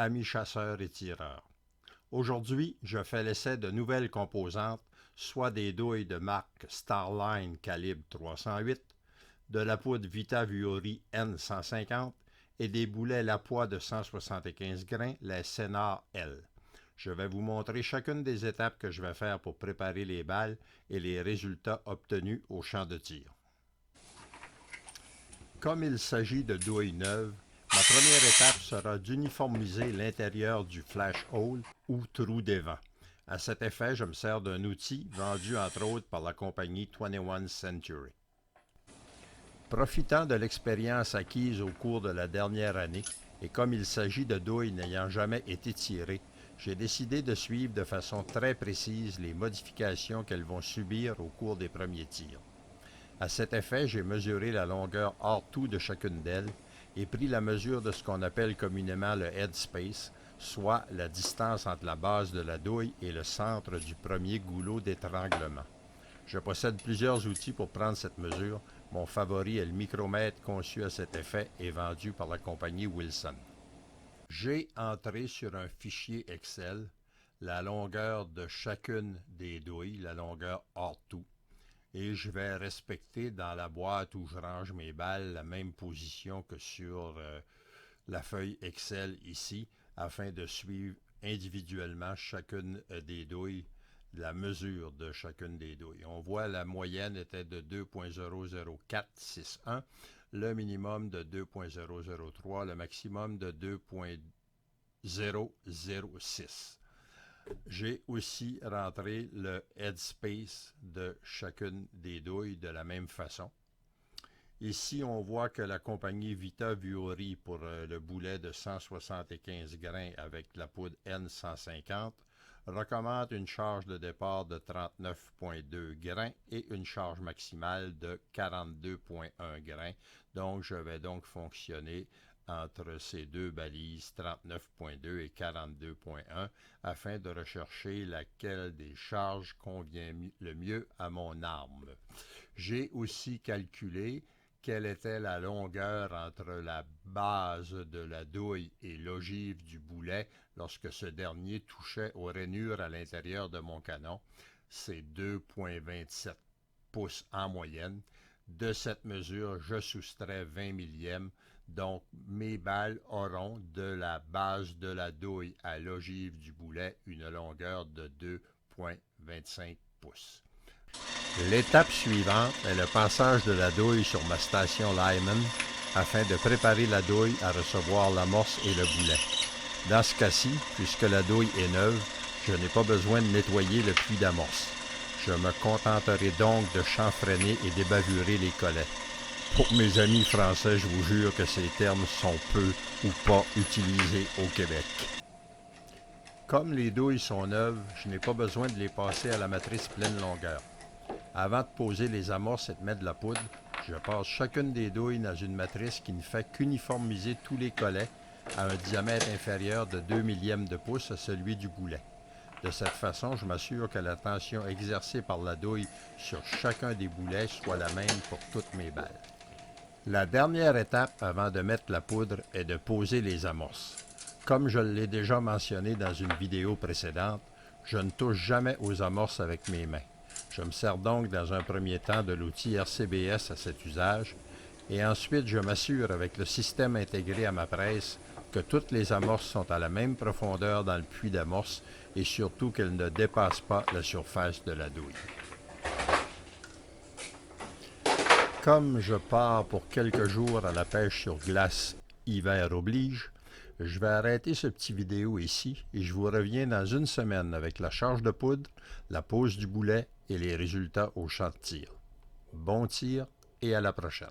amis chasseurs et tireurs. Aujourd'hui, je fais l'essai de nouvelles composantes, soit des douilles de marque Starline calibre 308, de la poudre Vita Vuori N150 et des boulets Lapois de 175 grains, les Sénart L. Je vais vous montrer chacune des étapes que je vais faire pour préparer les balles et les résultats obtenus au champ de tir. Comme il s'agit de douilles neuves, ma première étape sera d'uniformiser l'intérieur du flash hole ou trou d'évent. À cet effet, je me sers d'un outil vendu entre autres par la compagnie 21 Century. Profitant de l'expérience acquise au cours de la dernière année, et comme il s'agit de douilles n'ayant jamais été tirées, j'ai décidé de suivre de façon très précise les modifications qu'elles vont subir au cours des premiers tirs. À cet effet, j'ai mesuré la longueur hors tout de chacune d'elles et pris la mesure de ce qu'on appelle communément le headspace, soit la distance entre la base de la douille et le centre du premier goulot d'étranglement. Je possède plusieurs outils pour prendre cette mesure. Mon favori est le micromètre conçu à cet effet et vendu par la compagnie Wilson. J'ai entré sur un fichier Excel la longueur de chacune des douilles, la longueur hors tout, et je vais respecter dans la boîte où je range mes balles la même position que sur la feuille Excel ici, afin de suivre individuellement chacune des douilles, la mesure de chacune des douilles. On voit la moyenne était de 2.00461, le minimum de 2.003, le maximum de 2.006. J'ai aussi rentré le headspace de chacune des douilles de la même façon. Ici, on voit que la compagnie Vita Vuori pour le boulet de 175 grains avec la poudre N150 recommande une charge de départ de 39,2 grains et une charge maximale de 42,1 grains. Donc, je vais donc fonctionner entre ces deux balises 39.2 et 42.1 afin de rechercher laquelle des charges convient le mieux à mon arme. J'ai aussi calculé quelle était la longueur entre la base de la douille et l'ogive du boulet lorsque ce dernier touchait aux rainures à l'intérieur de mon canon. C'est 2,27 pouces en moyenne. De cette mesure, je soustrais 20 millièmes. Donc, mes balles auront de la base de la douille à l'ogive du boulet une longueur de 2,25 pouces. L'étape suivante est le passage de la douille sur ma station Lyman afin de préparer la douille à recevoir l'amorce et le boulet. Dans ce cas-ci, puisque la douille est neuve, je n'ai pas besoin de nettoyer le puits d'amorce. Je me contenterai donc de chanfreiner et débavurer les collets. Pour mes amis français, je vous jure que ces termes sont peu ou pas utilisés au Québec. Comme les douilles sont neuves, je n'ai pas besoin de les passer à la matrice pleine longueur. Avant de poser les amorces et de mettre de la poudre, je passe chacune des douilles dans une matrice qui ne fait qu'uniformiser tous les collets à un diamètre inférieur de 2 millièmes de pouce à celui du boulet. De cette façon, je m'assure que la tension exercée par la douille sur chacun des boulets soit la même pour toutes mes balles. La dernière étape avant de mettre la poudre est de poser les amorces. Comme je l'ai déjà mentionné dans une vidéo précédente, je ne touche jamais aux amorces avec mes mains. Je me sers donc dans un premier temps de l'outil RCBS à cet usage et ensuite je m'assure avec le système intégré à ma presse que toutes les amorces sont à la même profondeur dans le puits d'amorce et surtout qu'elles ne dépassent pas la surface de la douille. Comme je pars pour quelques jours à la pêche sur glace, hiver oblige, je vais arrêter ce petit vidéo ici et je vous reviens dans une semaine avec la charge de poudre, la pose du boulet et les résultats au champ de tir. Bon tir et à la prochaine.